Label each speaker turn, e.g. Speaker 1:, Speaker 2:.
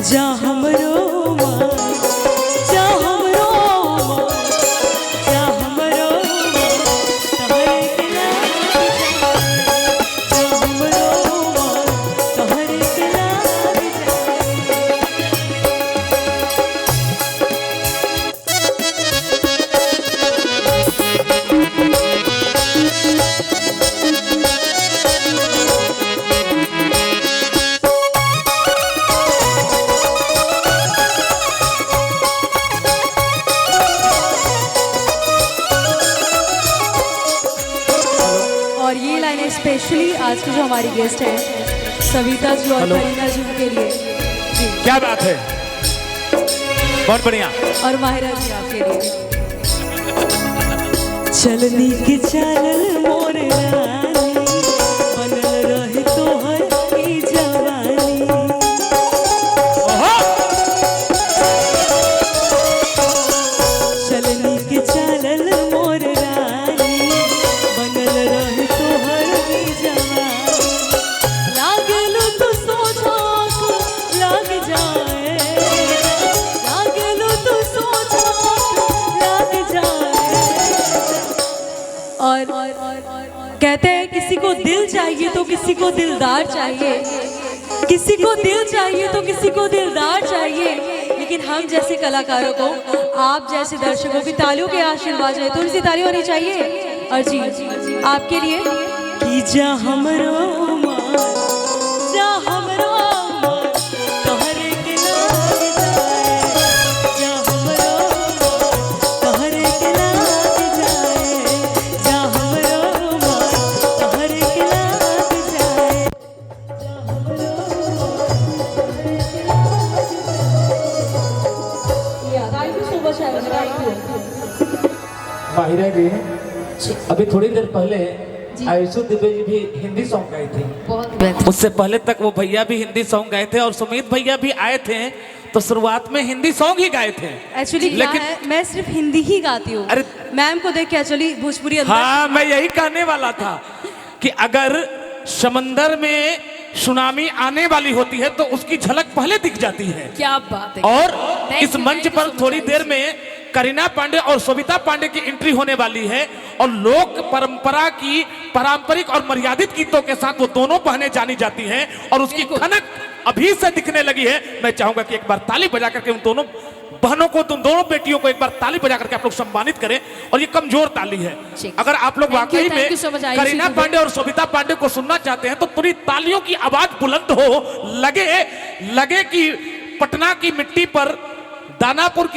Speaker 1: जा हमरो माँ, जा हमरो माँ, जा हमरो माँ, तहरे के लाग जाए। जा हमरो माँ, तहरे के लाग जाए। और ये लाइनें स्पेशली आज की जो हमारी गेस्ट है सविता जी और करीना जी के लिए जी।
Speaker 2: क्या बात है, बहुत बढ़िया।
Speaker 1: और माहिरा जी आपके लिए। चलनी के चलल मोर रानी, बनल रहे तोहर ई जवानी। चलनी के चलल मोर रानी, बनल रहे तोहर ई जवानी। लागलो तो सोचा लाग जाए, लागलो तो सोचा लाग जाए। और कहते हैं किसी को दिल चाहिए तो किसी को दिलदार चाहिए, किसी को दिल चाहिए तो किसी को दिलदार चाहिए। लेकिन हम जैसे कलाकारों को, आप जैसे दर्शकों की तालियों के आशीर्वाद है, थोड़ी सी ताली होनी चाहिए। और जी आपके लिए कि जा हमरो माँ, जा हमरो माँ, तोहरे के लाग जाए। जा हमरो माँ, तोहरे के लाग जाए। जा हमरो माँ, तोहरे के लाग जाए। जा हमरो माँ, तोहरे के लाग जाए। Thank you so much, thank you.
Speaker 2: Mahira ji, अभी थोड़ी देर पहले आयुषु दुबे जी भी हिंदी सॉन्ग गाए थे। उससे पहले तक वो भैया भी हिंदी सॉन्ग गाए थे और सुमित भैया भी आए थे, तो शुरुआत में हिंदी सॉन्ग ही गाए थे।
Speaker 1: एक्चुअली लेकिन मैं सिर्फ हिंदी ही गाती हूँ।
Speaker 2: अरे
Speaker 1: मैम को देख के एक्चुअली भोजपुरी अंदर।
Speaker 2: हाँ, मैं यही कहने वाला था कि अगर समंदर में सुनामी आने वाली होती है तो उसकी झलक पहले दिख जाती है।
Speaker 1: क्या बात है।
Speaker 2: और इस मंच पर थोड़ी देर में करीना पांडे और सविता पांडे की एंट्री होने वाली है और लोक परंपरा की पारंपरिक और मर्यादित गीतों के साथ वो दोनों बहनें जानी जाती हैं और उसकी खनक अभी से दिखने लगी है। मैं चाहूंगा कि एक बार ताली बजा करके उन दोनों बहनों को, तुम दोनों बेटियों को एक बार ताली बजा करके आप लोग सम्मानित करें। और ये कमजोर ताली है। अगर आप लोग वाकई में करीना पांडे और सविता पांडे को सुनना चाहते हैं तो पूरी तालियों की आवाज बुलंद हो, लगे कि पटना की मिट्टी पर दानापुर की